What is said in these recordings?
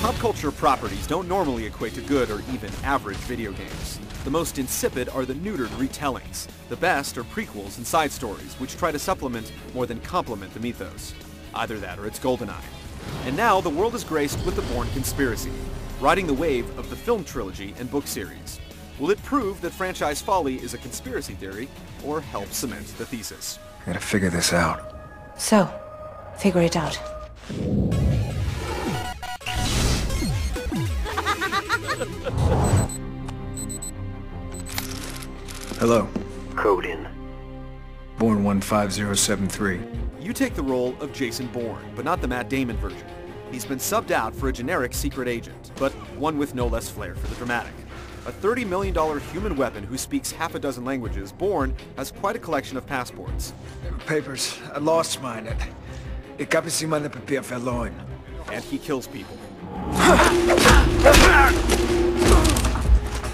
Pop culture properties don't normally equate to good or even average video games. The most insipid are the neutered retellings. The best are prequels and side stories, which try to supplement more than complement the mythos. Either that or it's GoldenEye. And now the world is graced with the Bourne conspiracy, riding the wave of the film trilogy and book series. Will it prove that franchise folly is a conspiracy theory, or help cement the thesis? I gotta figure this out. So, figure it out. Hello. Code in. Bourne 15073. You take the role of Jason Bourne, but not the Matt Damon version. He's been subbed out for a generic secret agent, but one with no less flair for the dramatic. A $30 million human weapon who speaks half a dozen languages, Bourne has quite a collection of passports. Papers. I lost mine. E capi si manda per verloren. And he kills people.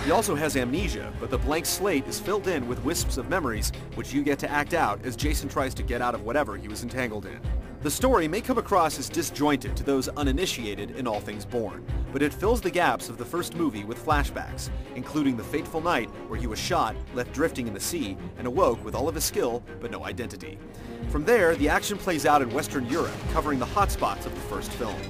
He also has amnesia, but the blank slate is filled in with wisps of memories, which you get to act out as Jason tries to get out of whatever he was entangled in. The story may come across as disjointed to those uninitiated in all things Bourne, but it fills the gaps of the first movie with flashbacks, including the fateful night where he was shot, left drifting in the sea, and awoke with all of his skill, but no identity. From there, the action plays out in Western Europe, covering the hotspots of the first film.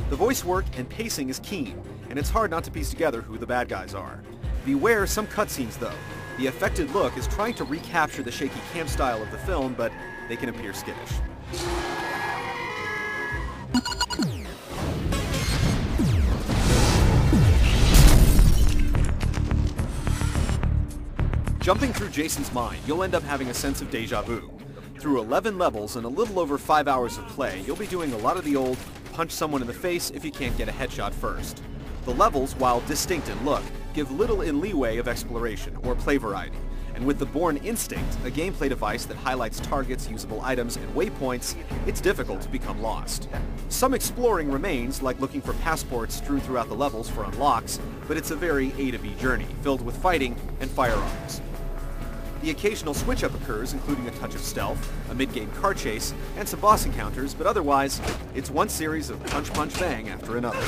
The voice work and pacing is keen, and it's hard not to piece together who the bad guys are. Beware some cutscenes though. The affected look is trying to recapture the shaky cam style of the film, but they can appear skittish. Jumping through Jason's mind, you'll end up having a sense of deja vu. Through 11 levels and a little over 5 hours of play, you'll be doing a lot of the old punch someone in the face if you can't get a headshot first. The levels, while distinct in look, give little in leeway of exploration or play variety, and with the Bourne instinct, a gameplay device that highlights targets, usable items, and waypoints, it's difficult to become lost. Some exploring remains, like looking for passports strewn throughout the levels for unlocks, but it's a very A to B journey, filled with fighting and firearms. The occasional switch-up occurs, including a touch of stealth, a mid-game car chase, and some boss encounters, but otherwise, it's one series of punch-punch-bang after another.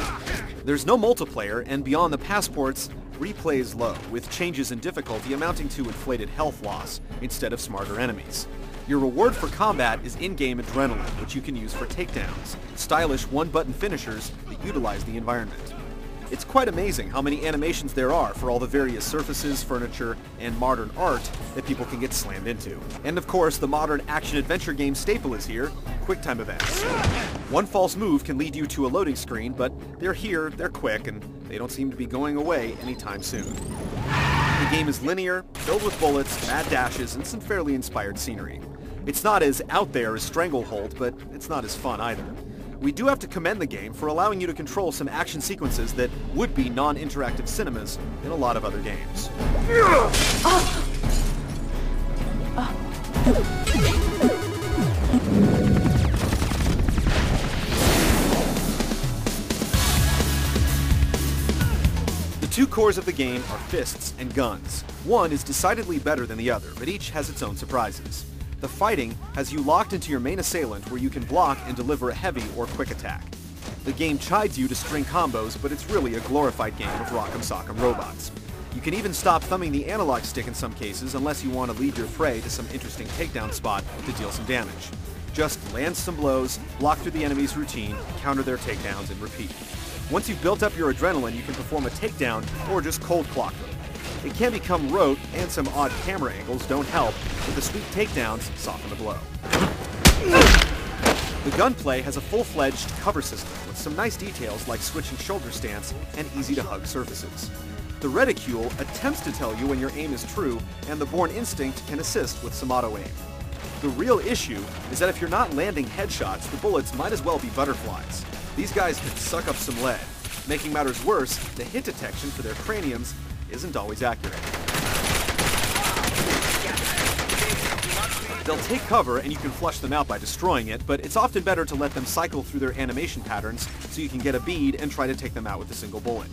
There's no multiplayer, and beyond the passports, replay is low, with changes in difficulty amounting to inflated health loss instead of smarter enemies. Your reward for combat is in-game adrenaline, which you can use for takedowns, stylish one-button finishers that utilize the environment. It's quite amazing how many animations there are for all the various surfaces, furniture, and modern art that people can get slammed into. And of course, the modern action-adventure game staple is here, QuickTime events. One false move can lead you to a loading screen, but they're here, they're quick, and they don't seem to be going away anytime soon. The game is linear, filled with bullets, mad dashes, and some fairly inspired scenery. It's not as out there as Stranglehold, but it's not as fun either. We do have to commend the game for allowing you to control some action sequences that would be non-interactive cinemas in a lot of other games. The two cores of the game are fists and guns. One is decidedly better than the other, but each has its own surprises. The fighting has you locked into your main assailant where you can block and deliver a heavy or quick attack. The game chides you to string combos, but it's really a glorified game of rock'em sock'em robots. You can even stop thumbing the analog stick in some cases unless you want to lead your prey to some interesting takedown spot to deal some damage. Just land some blows, block through the enemy's routine, counter their takedowns, and repeat. Once you've built up your adrenaline, you can perform a takedown or just cold clock them. It can become rote, and some odd camera angles don't help, but the sweet takedowns soften the blow. The gunplay has a full-fledged cover system with some nice details like switching shoulder stance and easy-to-hug surfaces. The reticule attempts to tell you when your aim is true, and the Bourne instinct can assist with some auto-aim. The real issue is that if you're not landing headshots, the bullets might as well be butterflies. These guys can suck up some lead. Making matters worse, the hit detection for their craniums isn't always accurate. They'll take cover and you can flush them out by destroying it, but it's often better to let them cycle through their animation patterns so you can get a bead and try to take them out with a single bullet.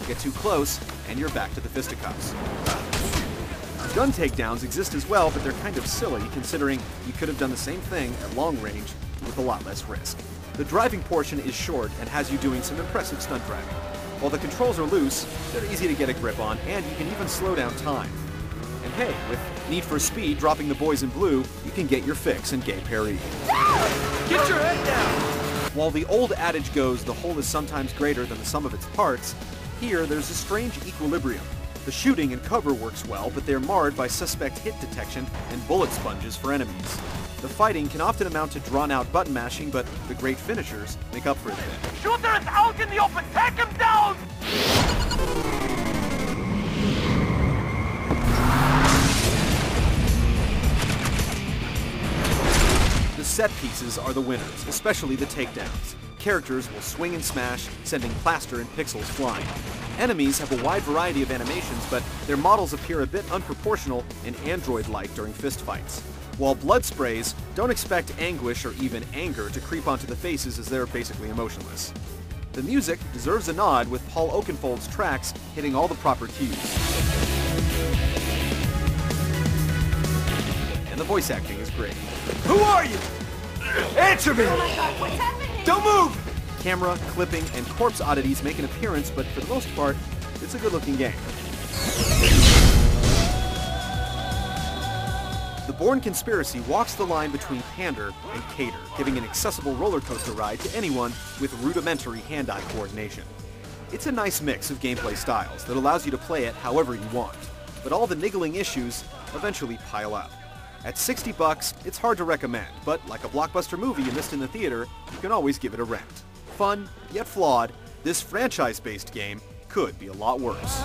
Get too close and you're back to the fisticuffs. Gun takedowns exist as well, but they're kind of silly considering you could have done the same thing at long range with a lot less risk. The driving portion is short and has you doing some impressive stunt driving. While the controls are loose, they're easy to get a grip on, and you can even slow down time. And hey, with Need for Speed dropping the boys in blue, you can get your fix in Gay Paris. Get your head down! While the old adage goes the whole is sometimes greater than the sum of its parts, here there's a strange equilibrium. The shooting and cover works well, but they're marred by suspect hit detection and bullet sponges for enemies. The fighting can often amount to drawn-out button mashing, but the great finishers make up for it then. Shooter is out in the open! Take him down! The set pieces are the winners, especially the takedowns. Characters will swing and smash, sending plaster and pixels flying. Enemies have a wide variety of animations, but their models appear a bit unproportional and android-like during fistfights. While blood sprays, don't expect anguish or even anger to creep onto the faces as they're basically emotionless. The music deserves a nod, with Paul Oakenfold's tracks hitting all the proper cues. And the voice acting is great. Who are you? Answer me! Oh my god, what's happening? Don't move! Camera, clipping, and corpse oddities make an appearance, but for the most part, it's a good-looking game. The Bourne conspiracy walks the line between pander and cater, giving an accessible roller coaster ride to anyone with rudimentary hand-eye coordination. It's a nice mix of gameplay styles that allows you to play it however you want, but all the niggling issues eventually pile up. At $60, it's hard to recommend, but like a blockbuster movie you missed in the theater, you can always give it a rent. Fun, yet flawed, this franchise-based game could be a lot worse.